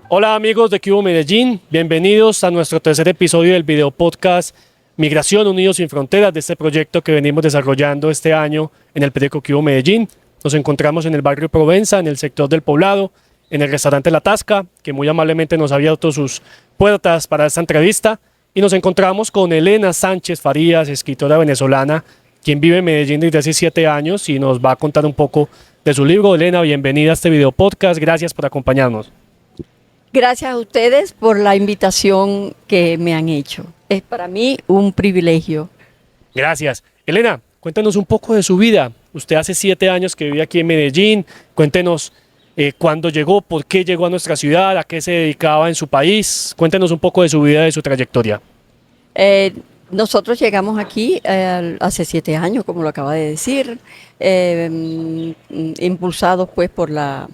Hola amigos de Cubo Medellín, bienvenidos a nuestro tercer episodio del video podcast Migración Unidos sin Fronteras, de este proyecto que venimos desarrollando este año en el periódico Cubo Medellín. Nos encontramos en el barrio Provenza, en el sector del Poblado, en el restaurante La Tasca, que muy amablemente nos ha abierto sus puertas para esta entrevista, y nos encontramos con Elena Sánchez Farías, escritora venezolana, quien vive en Medellín desde hace 7 años y nos va a contar un poco de su libro. Elena, bienvenida a este video podcast, gracias por acompañarnos. Gracias a ustedes por la invitación que me han hecho. Es para mí un privilegio. Gracias. Elena, cuéntenos un poco de su vida. Usted hace 7 años que vive aquí en Medellín. Cuéntenos cuándo llegó, por qué llegó a nuestra ciudad, a qué se dedicaba en su país. Cuéntenos un poco de su vida, de su trayectoria. Nosotros llegamos aquí hace 7 años, como lo acaba de decir, impulsados pues por la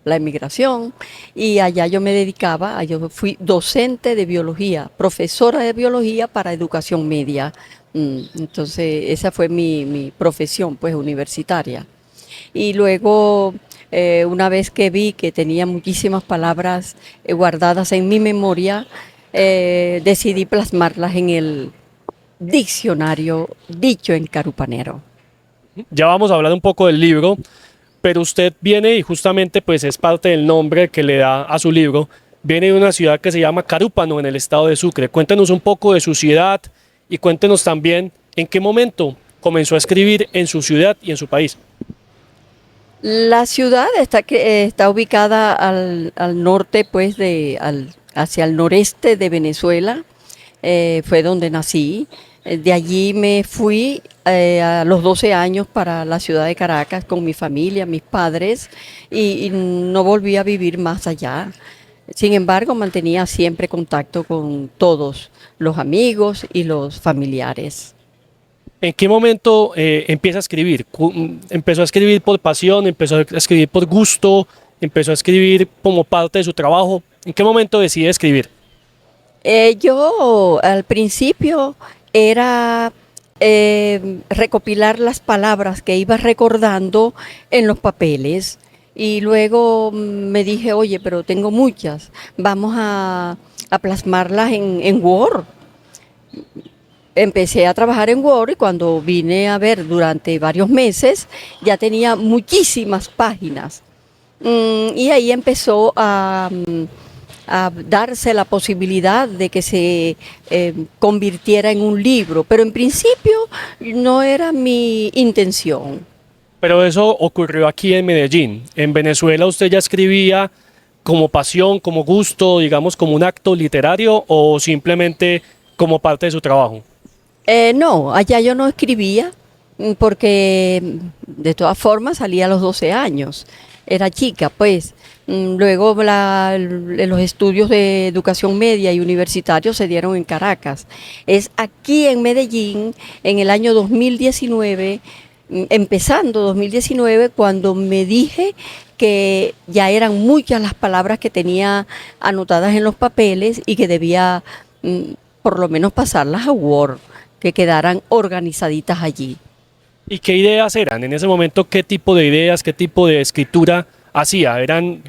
emigración, y allá yo me dedicaba, yo fui docente de biología, profesora de biología para educación media. Entonces esa fue mi profesión pues universitaria. Y luego una vez que vi que tenía muchísimas palabras guardadas en mi memoria, decidí plasmarlas en el diccionario dicho en carupanero. Ya vamos a hablar un poco del libro, pero usted viene, y justamente pues es parte del nombre que le da a su libro, viene de una ciudad que se llama Carúpano, en el estado de Sucre. Cuéntenos un poco de su ciudad y cuéntenos también en qué momento comenzó a escribir en su ciudad y en su país. La ciudad está ubicada al norte, pues, hacia el noreste de Venezuela. Fue donde nací. De allí me fui a los 12 años para la ciudad de Caracas con mi familia, mis padres, y no volví a vivir más allá. Sin embargo, mantenía siempre contacto con todos los amigos y los familiares. ¿En qué momento empieza a escribir? ¿Empezó a escribir por pasión, empezó a escribir por gusto, empezó a escribir como parte de su trabajo? ¿En qué momento decide escribir? Yo al principio era recopilar las palabras que iba recordando en los papeles, y luego me dije, oye, pero tengo muchas, vamos a plasmarlas en Word. Empecé a trabajar en Word, y cuando vine a ver durante varios meses ya tenía muchísimas páginas. Y ahí empezó a darse la posibilidad de que se convirtiera en un libro, pero en principio no era mi intención. Pero eso ocurrió aquí en Medellín. En Venezuela usted ya escribía como pasión, como gusto, digamos como un acto literario, o simplemente como parte de su trabajo. No, allá yo no escribía porque de todas formas salía a los 12 años, era chica pues. Luego los estudios de educación media y universitarios se dieron en Caracas. Es aquí en Medellín, en el año 2019, empezando 2019, cuando me dije que ya eran muchas las palabras que tenía anotadas en los papeles y que debía por lo menos pasarlas a Word, que quedaran organizaditas allí. ¿Y qué ideas eran? En ese momento, ¿qué tipo de ideas, qué tipo de escritura hacía? ¿Eran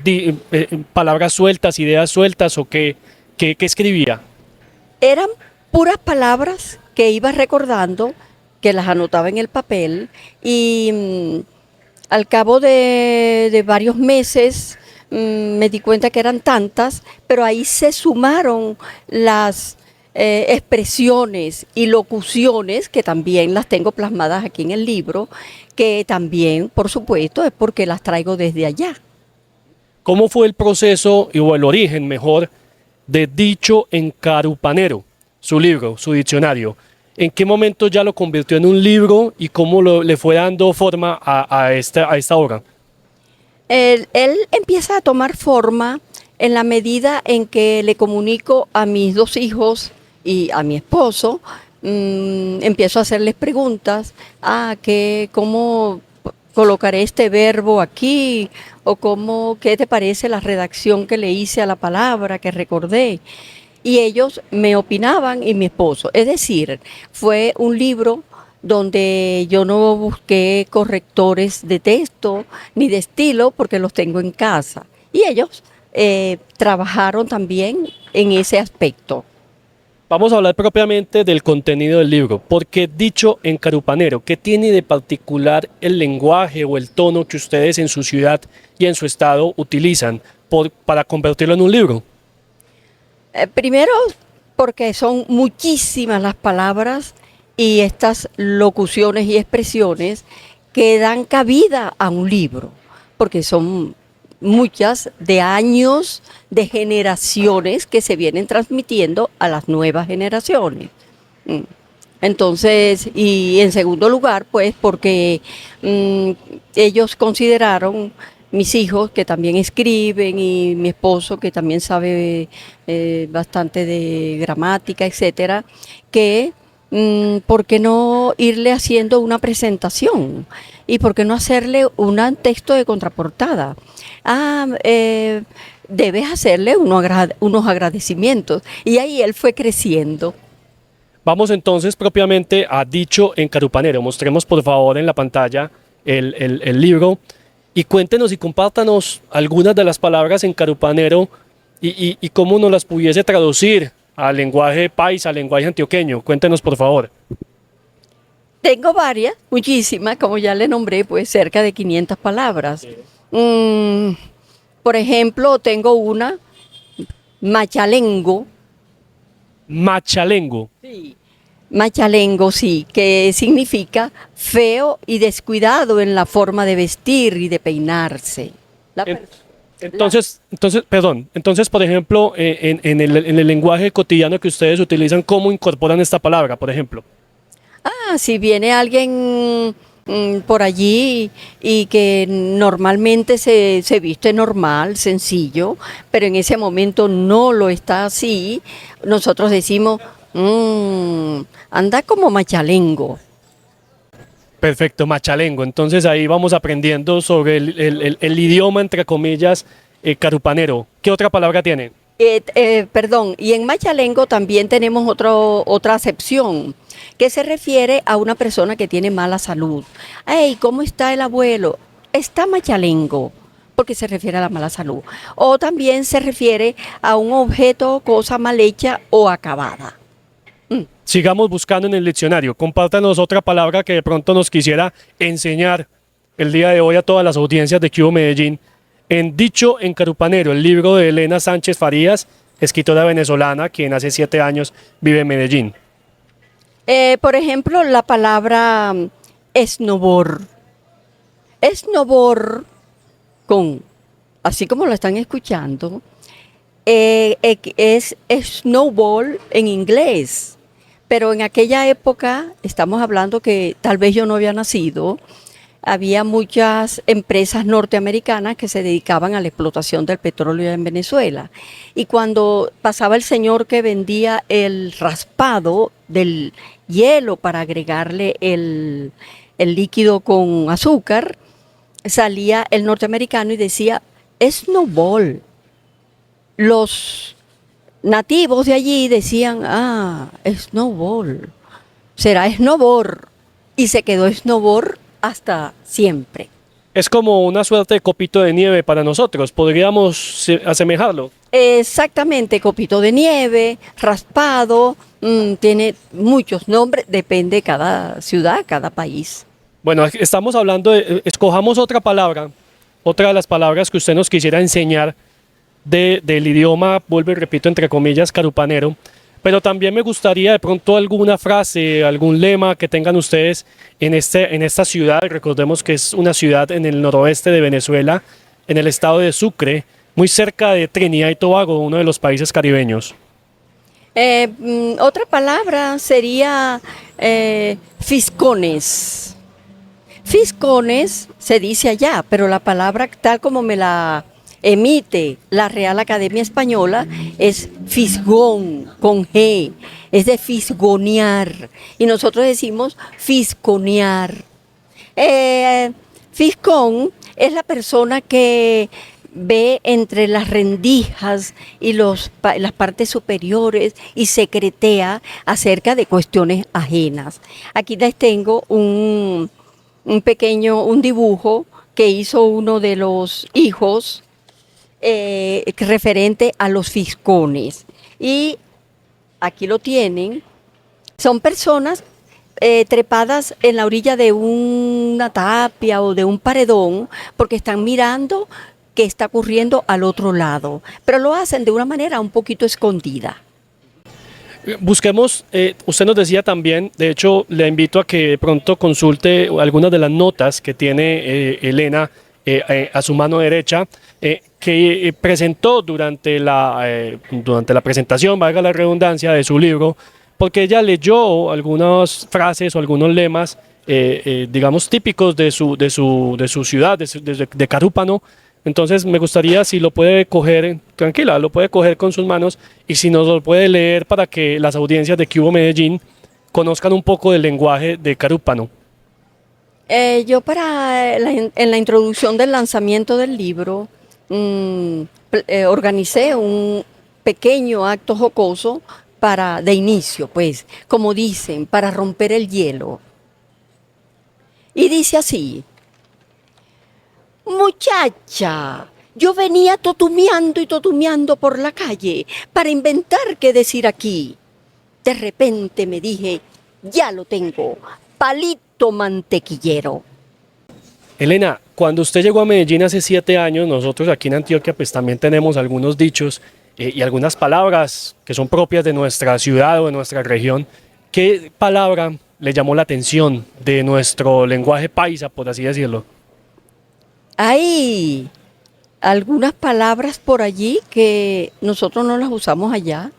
palabras sueltas, ideas sueltas, o qué escribía? Eran puras palabras que iba recordando, que las anotaba en el papel, y al cabo de varios meses me di cuenta que eran tantas, pero ahí se sumaron las expresiones y locuciones, que también las tengo plasmadas aquí en el libro, que también, por supuesto, es porque las traigo desde allá. ¿Cómo fue el proceso, o el origen mejor, de Dicho en Carupanero, su libro, su diccionario? ¿En qué momento ya lo convirtió en un libro y cómo le fue dando forma a esta obra? Él empieza a tomar forma en la medida en que le comunico a mis 2 hijos y a mi esposo. Empiezo a hacerles preguntas, ¿cómo colocaré este verbo aquí? O ¿qué te parece la redacción que le hice a la palabra que recordé? Y ellos me opinaban, y mi esposo. Es decir, fue un libro donde yo no busqué correctores de texto ni de estilo, porque los tengo en casa. Y ellos trabajaron también en ese aspecto. Vamos a hablar propiamente del contenido del libro. ¿Por qué dicho en carupanero? ¿Qué tiene de particular el lenguaje o el tono que ustedes en su ciudad y en su estado utilizan para convertirlo en un libro? Primero, porque son muchísimas las palabras y estas locuciones y expresiones que dan cabida a un libro, porque son muchas de años, de generaciones que se vienen transmitiendo a las nuevas generaciones. Entonces, y en segundo lugar, pues porque ellos consideraron, mis hijos que también escriben y mi esposo que también sabe bastante de gramática, etcétera, que ¿por qué no irle haciendo una presentación? ¿Y por qué no hacerle un texto de contraportada? Debes hacerle unos agradecimientos. Y ahí él fue creciendo. Vamos entonces propiamente a dicho en carupanero. Mostremos por favor en la pantalla el libro y cuéntenos y compártanos algunas de las palabras en carupanero y cómo nos las pudiese traducir al lenguaje paisa, al lenguaje antioqueño. Cuéntenos por favor. Tengo varias, muchísimas, como ya le nombré, pues cerca de 500 palabras. Sí. Por ejemplo, tengo una, machalengo. Machalengo. Sí. Machalengo, sí, que significa feo y descuidado en la forma de vestir y de peinarse. Entonces, por ejemplo, en el lenguaje cotidiano que ustedes utilizan, ¿cómo incorporan esta palabra, por ejemplo? Si viene alguien por allí y que normalmente se viste normal, sencillo, pero en ese momento no lo está así, nosotros decimos, anda como machalengo. Perfecto, machalengo. Entonces ahí vamos aprendiendo sobre el idioma, entre comillas, carupanero. ¿Qué otra palabra tiene? Perdón, y en machalengo también tenemos otra acepción que se refiere a una persona que tiene mala salud. Hey, ¿cómo está el abuelo? Está machalengo, porque se refiere a la mala salud. O también se refiere a un objeto o cosa mal hecha o acabada. Sigamos buscando en el diccionario. Compártanos otra palabra que de pronto nos quisiera enseñar el día de hoy a todas las audiencias de QVO Medellín. En Dicho en Carupanero, el libro de Elena Sánchez Farías, escritora venezolana, quien hace 7 años vive en Medellín. Por ejemplo, la palabra esnobor. Esnobor, así como lo están escuchando, es snowball en inglés. Pero en aquella época, estamos hablando que tal vez yo no había nacido, había muchas empresas norteamericanas que se dedicaban a la explotación del petróleo en Venezuela. Y cuando pasaba el señor que vendía el raspado del hielo para agregarle el líquido con azúcar, salía el norteamericano y decía, snowball. Los nativos de allí decían, snowball, será snowboard. Y se quedó snowboard hasta siempre. Es como una suerte de copito de nieve para nosotros, podríamos asemejarlo. Exactamente, copito de nieve, raspado, tiene muchos nombres, depende de cada ciudad, cada país. Bueno, estamos hablando escojamos otra palabra, otra de las palabras que usted nos quisiera enseñar del idioma, vuelvo y repito, entre comillas, carupanero, pero también me gustaría de pronto alguna frase, algún lema que tengan ustedes en esta ciudad. Recordemos que es una ciudad en el noroeste de Venezuela, en el estado de Sucre, muy cerca de Trinidad y Tobago, uno de los países caribeños. Otra palabra sería fiscones. Fiscones se dice allá, pero la palabra tal como me la emite la Real Academia Española es fisgón, con G, es de fisgonear, y nosotros decimos fisconear. Fisgón es la persona que ve entre las rendijas y las partes superiores y secretea acerca de cuestiones ajenas. Aquí les tengo un dibujo que hizo uno de los hijos referente a los fiscones. Y aquí lo tienen, son personas trepadas en la orilla de una tapia o de un paredón porque están mirando qué está ocurriendo al otro lado, pero lo hacen de una manera un poquito escondida. Busquemos, usted nos decía también, de hecho le invito a que de pronto consulte algunas de las notas que tiene Elena a su mano derecha, que presentó durante la presentación, valga la redundancia, de su libro, porque ella leyó algunas frases o algunos lemas, digamos, típicos de su ciudad, de Carúpano. Entonces me gustaría si lo puede coger, tranquila, lo puede coger con sus manos y si nos lo puede leer para que las audiencias de QVO Medellín conozcan un poco del lenguaje de Carúpano. Yo en la introducción del lanzamiento del libro organicé un pequeño acto jocoso de inicio, pues, como dicen, para romper el hielo. Y dice así: muchacha, yo venía totumeando y totumeando por la calle para inventar qué decir aquí. De repente me dije, ya lo tengo, palito mantequillero. Elena, cuando usted llegó a Medellín hace 7 años, nosotros aquí en Antioquia pues también tenemos algunos dichos y algunas palabras que son propias de nuestra ciudad o de nuestra región. ¿Qué palabra le llamó la atención de nuestro lenguaje paisa, por así decirlo? Hay algunas palabras por allí que nosotros no las usamos allá.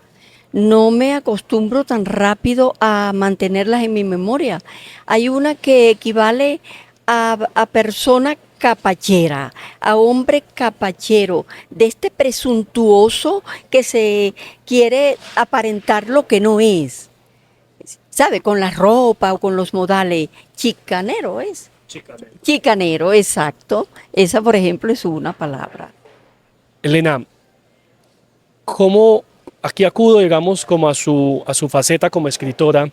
No me acostumbro tan rápido a mantenerlas en mi memoria. Hay una que equivale a persona capachera, a hombre capachero, de este presuntuoso que se quiere aparentar lo que no es. ¿Sabe? Con la ropa o con los modales. Chicanero es. Chicanero. Chicanero, exacto. Esa, por ejemplo, es una palabra. Elena, ¿cómo aquí acudo, digamos, como a su faceta como escritora?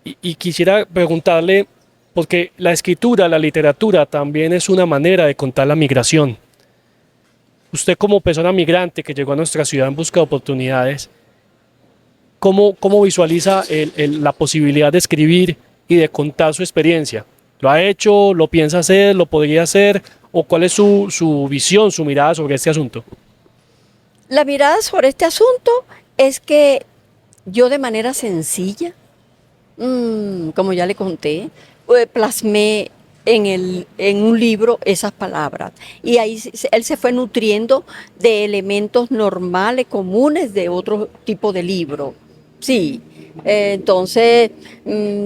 Y quisiera preguntarle, porque la escritura, la literatura también es una manera de contar la migración. Usted como persona migrante que llegó a nuestra ciudad en busca de oportunidades, ¿cómo visualiza la posibilidad de escribir y de contar su experiencia? ¿Lo ha hecho? ¿Lo piensa hacer? ¿Lo podría hacer? ¿O cuál es su visión, su mirada sobre este asunto? La mirada sobre este asunto es que yo de manera sencilla, como ya le conté, plasmé en un libro esas palabras. Y ahí él se fue nutriendo de elementos normales, comunes de otro tipo de libro. Sí, entonces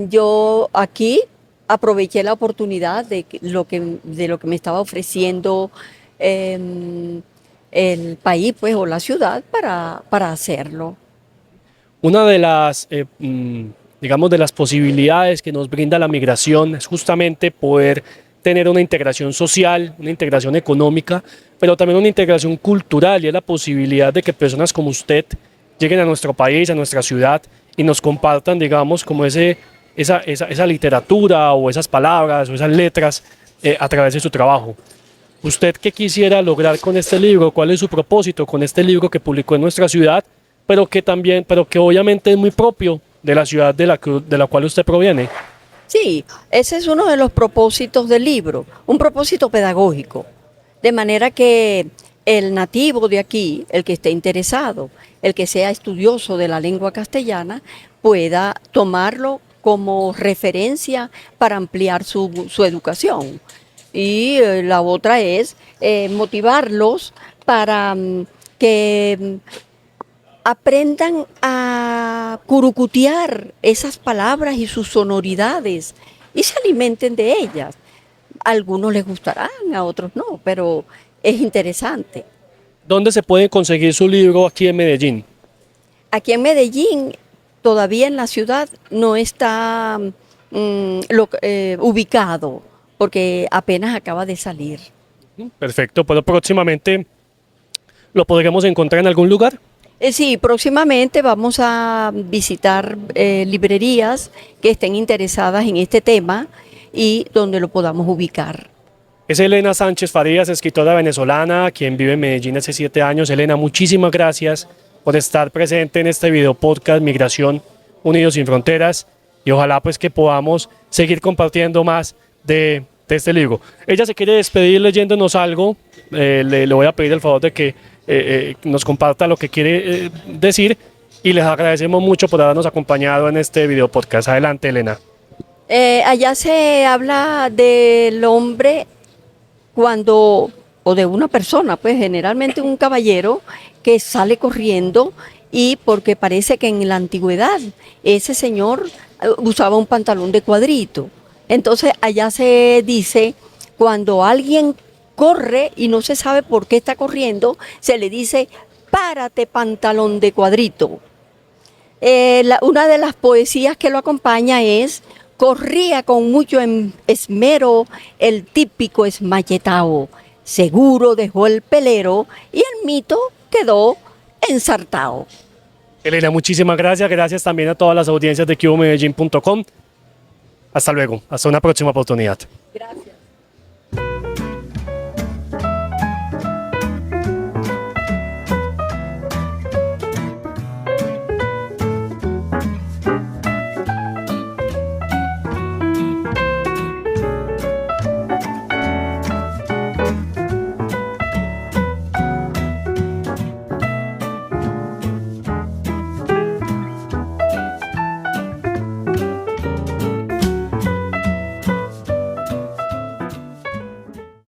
yo aquí aproveché la oportunidad de lo que me estaba ofreciendo el país, pues, o la ciudad para hacerlo. Una de las, digamos, de las posibilidades que nos brinda la migración es justamente poder tener una integración social, una integración económica, pero también una integración cultural, y es la posibilidad de que personas como usted lleguen a nuestro país, a nuestra ciudad, y nos compartan, digamos, como esa literatura o esas palabras o esas letras a través de su trabajo. ¿Usted qué quisiera lograr con este libro? ¿Cuál es su propósito con este libro que publicó en nuestra ciudad, pero que obviamente es muy propio de la ciudad de la cual usted proviene? Sí, ese es uno de los propósitos del libro, un propósito pedagógico, de manera que el nativo de aquí, el que esté interesado, el que sea estudioso de la lengua castellana, pueda tomarlo como referencia para ampliar su educación. Y la otra es motivarlos para que aprendan a curucutear esas palabras y sus sonoridades y se alimenten de ellas. A algunos les gustarán, a otros no, pero es interesante. ¿Dónde se puede conseguir su libro aquí en Medellín? Aquí en Medellín, todavía en la ciudad, no está ubicado, porque apenas acaba de salir. Perfecto, pero próximamente lo podremos encontrar en algún lugar. Sí, próximamente vamos a visitar librerías que estén interesadas en este tema y donde lo podamos ubicar. Es Elena Sánchez Farías, escritora venezolana, quien vive en Medellín hace 7 años. Elena, muchísimas gracias por estar presente en este video podcast Migración Unidos sin Fronteras, y ojalá pues que podamos seguir compartiendo más de este libro. Ella se quiere despedir leyéndonos algo. Le voy a pedir el favor de que nos comparta lo que quiere decir, y les agradecemos mucho por habernos acompañado en este video podcast. Adelante, Elena. Allá se habla del hombre cuando, o de una persona, pues generalmente un caballero que sale corriendo, y porque parece que en la antigüedad ese señor usaba un pantalón de cuadrito. Entonces allá se dice, cuando alguien corre y no se sabe por qué está corriendo, se le dice, párate pantalón de cuadrito. Una de las poesías que lo acompaña es, corría con mucho esmero el típico esmayetao, seguro dejó el pelero y el mito quedó ensartado. Elena, muchísimas gracias. Gracias también a todas las audiencias de QMedellín.com. Hasta luego, hasta una próxima oportunidad. Gracias.